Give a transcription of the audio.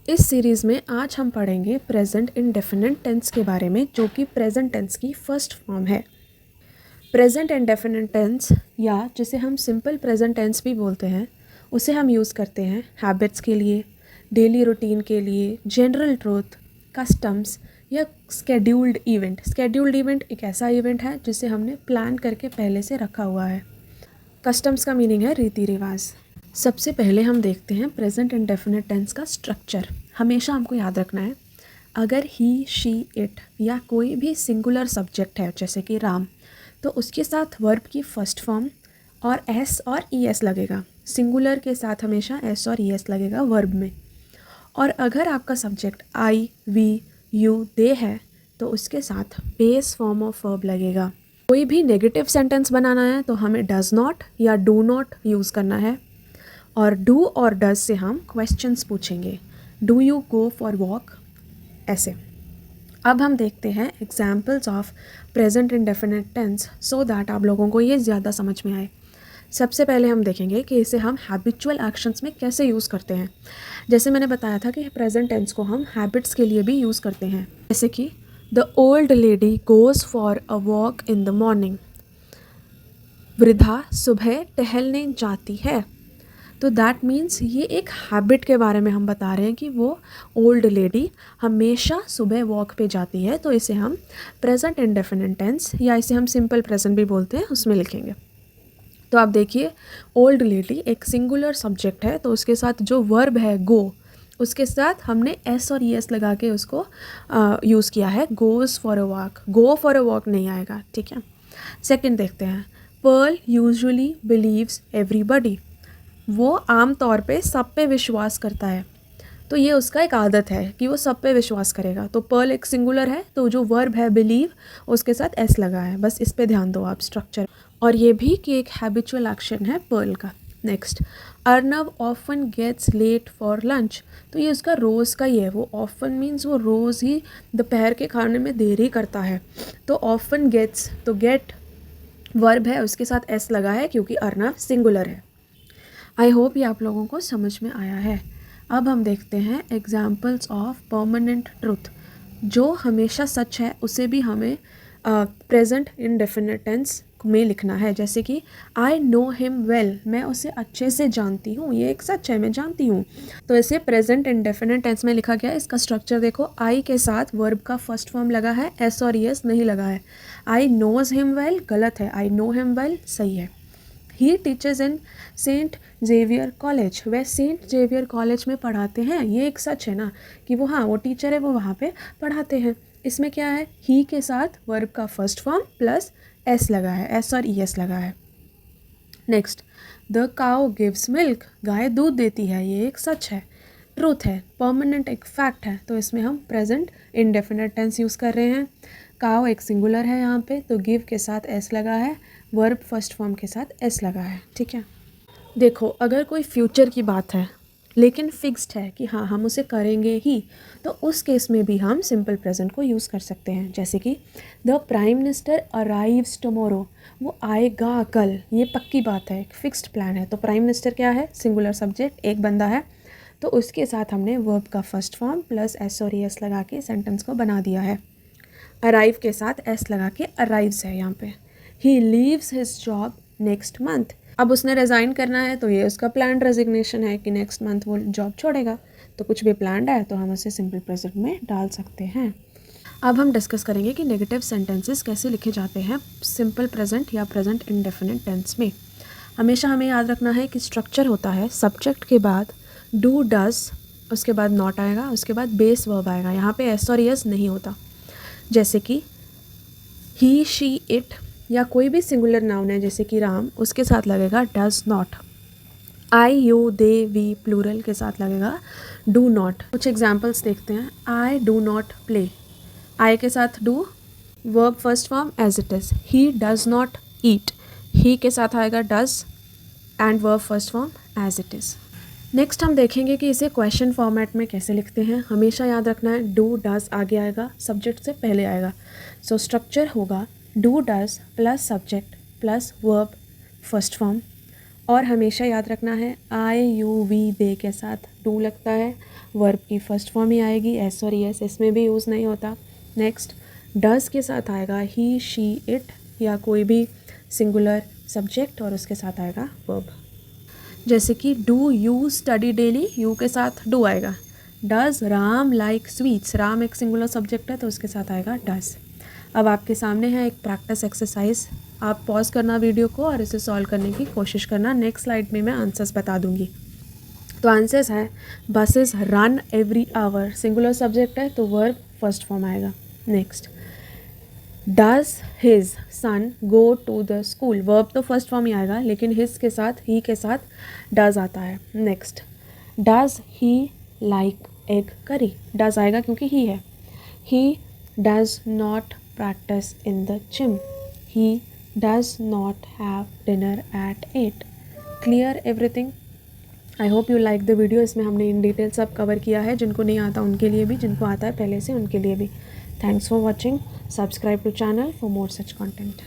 इस सीरीज़ में आज हम पढ़ेंगे प्रेजेंट इंडेफिनिट टेंस के बारे में, जो कि प्रेजेंट टेंस की फर्स्ट फॉर्म है। प्रेजेंट इंडेफिनिट टेंस, या जिसे हम सिंपल प्रेजेंट टेंस भी बोलते हैं, उसे हम यूज़ करते हैं हैबिट्स के लिए, डेली रूटीन के लिए, जनरल ट्रूथ, कस्टम्स या स्केड्यूल्ड इवेंट। स्केड्यूल्ड इवेंट एक ऐसा इवेंट है जिसे हमने प्लान करके पहले से रखा हुआ है। कस्टम्स का मीनिंग है रीति रिवाज। सबसे पहले हम देखते हैं प्रेजेंट इंडेफिनिट टेंस का स्ट्रक्चर। हमेशा हमको याद रखना है, अगर ही, शी, इट या कोई भी सिंगुलर सब्जेक्ट है जैसे कि राम, तो उसके साथ वर्ब की फर्स्ट फॉर्म और एस और ई एस लगेगा। सिंगुलर के साथ हमेशा एस और ई एस लगेगा वर्ब में। और अगर आपका सब्जेक्ट आई, वी, यू, दे है, तो उसके साथ बेस फॉर्म ऑफ वर्ब लगेगा। कोई भी नेगेटिव सेंटेंस बनाना है तो हमें डज नॉट या डू नॉट यूज़ करना है, और डू और डज से हम क्वेश्चंस पूछेंगे। Do you go for walk, ऐसे। अब हम देखते हैं examples of present indefinite tense, so that आप लोगों को ये ज़्यादा समझ में आए। सबसे पहले हम देखेंगे कि इसे हम हैबिचुअल एक्शंस में कैसे यूज़ करते हैं। जैसे मैंने बताया था कि प्रेजेंट टेंस को हम हैबिट्स के लिए भी यूज़ करते हैं, जैसे कि the old lady goes for a walk in the morning. वृद्धा सुबह टहलने जाती है। तो दैट मीन्स ये एक हैबिट के बारे में हम बता रहे हैं कि वो ओल्ड लेडी हमेशा सुबह वॉक पे जाती है, तो इसे हम प्रेजेंट इंडेफिनिट टेंस या इसे हम सिंपल प्रेजेंट भी बोलते हैं, उसमें लिखेंगे। तो आप देखिए, ओल्ड लेडी एक सिंगुलर सब्जेक्ट है, तो उसके साथ जो वर्ब है गो, उसके साथ हमने एस और ई एस लगा के उसको यूज़ किया है, goes for a walk. Go for a walk नहीं आएगा, ठीक है। सेकंड देखते हैं, पर्ल यूजुअली बिलीव्स एवरीबडी। वो आम तौर पे सब पे विश्वास करता है, तो ये उसका एक आदत है कि वो सब पे विश्वास करेगा। तो पर्ल एक सिंगुलर है, तो जो वर्ब है बिलीव, उसके साथ एस लगा है, बस इस पे ध्यान दो आप स्ट्रक्चर। और ये भी कि एक हैबिचुअल एक्शन है पर्ल का। Next, Arnav often gets late for lunch. तो ये उसका रोज़ का ही है। वो ऑफन मीन्स वो रोज़ ही दोपहर के खाने में देरी करता है। तो ऑफन गेट्स, तो गेट वर्ब है, उसके साथ एस लगा है क्योंकि अर्नव सिंगुलर है। आई होप ये आप लोगों को समझ में आया है। अब हम देखते हैं एग्जाम्पल्स ऑफ परमानेंट ट्रुथ। जो हमेशा सच है उसे भी हमें प्रेजेंट इंडेफिनिट टेंस में लिखना है, जैसे कि आई नो हिम वेल, मैं उसे अच्छे से जानती हूँ, ये एक सच है, मैं जानती हूँ। तो इसे प्रेजेंट इंडेफिनिट टेंस में लिखा गया है। इसका स्ट्रक्चर देखो, आई के साथ वर्ब का फर्स्ट फॉर्म लगा है, एस और एस नहीं लगा है। आई नोज हिम वेल गलत है, आई नो हिम वेल सही है। He teachers in Saint Xavier college, वह सेंट जेवियर कॉलेज में पढ़ाते हैं, ये एक सच है ना कि वो, हाँ, वो टीचर है, वो वहाँ पे पढ़ाते हैं। इसमें क्या है, ही के साथ वर्ब का फर्स्ट फॉर्म प्लस एस लगा है, एस और ई एस लगा है। Next, the cow gives milk, गाय दूध देती है, ये एक सच है, ट्रूथ है। परमानेंट एक फैक्ट है, तो इसमें हम प्रेजेंट इंडेफिनिट टेंस यूज़ कर रहे हैं। काउ एक सिंगुलर है यहाँ पे, तो गिव के साथ एस लगा है, वर्ब फर्स्ट फॉर्म के साथ एस लगा है, ठीक है। देखो, अगर कोई फ्यूचर की बात है लेकिन फिक्स्ड है कि हाँ हम उसे करेंगे ही, तो उस केस में भी हम सिंपल प्रेजेंट को यूज़ कर सकते हैं, जैसे कि the prime minister arrives tomorrow, वो आएगा कल, ये पक्की बात है, एक फिक्स्ड प्लान है। तो प्राइम मिनिस्टर क्या है, सिंगुलर सब्जेक्ट, एक बंदा है, तो उसके साथ हमने वर्ब का फर्स्ट फॉर्म प्लस एस और एस लगा के सेंटेंस को बना दिया है। अराइव के साथ एस लगा के अराइव्स है यहाँ पे। He leaves his job next month, अब उसने रिज़ाइन करना है, तो ये उसका प्लान रेजिग्नेशन है कि नेक्स्ट मंथ वो जॉब छोड़ेगा। तो कुछ भी प्लान्ड है तो हम उसे सिंपल प्रेजेंट में डाल सकते हैं। अब हम डिस्कस करेंगे कि नेगेटिव सेंटेंसेस कैसे लिखे जाते हैं सिंपल प्रेजेंट या प्रेजेंट इंडेफिनिट टेंस में। हमेशा हमें याद रखना है कि स्ट्रक्चर होता है, सब्जेक्ट के बाद डू डज, उसके बाद नॉट आएगा, उसके बाद बेस वर्ब आएगा। यहाँ पे एस और यस नहीं होता, जैसे कि ही, शी, इट या कोई भी सिंगुलर नाउन है जैसे कि राम, उसके साथ लगेगा does not. I, you, they, we plural के साथ लगेगा डू नॉट। कुछ एग्जाम्पल्स देखते हैं। I do not play, I के साथ do, verb first form as it is. He does not eat, he के साथ आएगा does and verb first form as it is. Next हम देखेंगे कि इसे क्वेश्चन फॉर्मेट में कैसे लिखते हैं। हमेशा याद रखना है, डू डज आगे आएगा, सब्जेक्ट से पहले आएगा। सो स्ट्रक्चर होगा do does plus subject plus verb first form. और हमेशा याद रखना है, आई, यू, वी, दे के साथ डू लगता है, वर्ब की फर्स्ट फॉर्म ही आएगी, एस और एस, इसमें भी यूज़ नहीं होता। नेक्स्ट, डज़ के साथ आएगा ही, शी, इट या कोई भी सिंगुलर सब्जेक्ट और उसके साथ आएगा वर्ब। जैसे कि do you study daily, you के साथ डू आएगा। Does Ram like sweets, Ram एक सिंगुलर सब्जेक्ट है तो उसके साथ आएगा डज़। अब आपके सामने है एक प्रैक्टिस एक्सरसाइज, आप पॉज करना वीडियो को और इसे सॉल्व करने की कोशिश करना। नेक्स्ट स्लाइड में मैं आंसर्स बता दूंगी। तो आंसर्स है buses run every hour, singular subject है तो वर्ब फर्स्ट फॉर्म आएगा। Next, does his son go to the school, verb तो फर्स्ट फॉर्म ही आएगा लेकिन हिज के साथ, ही के साथ डज आता है। Next, does he like egg curry, does आएगा क्योंकि ही है। ही does not practice in the gym, he does not have dinner eight 8। Clear everything? I hope you like the video. इसमें हमने इन डिटेल सब कवर किया है, जिनको नहीं आता उनके लिए भी, जिनको आता है पहले से उनके लिए भी। Thanks for watching. Subscribe to channel for more such content.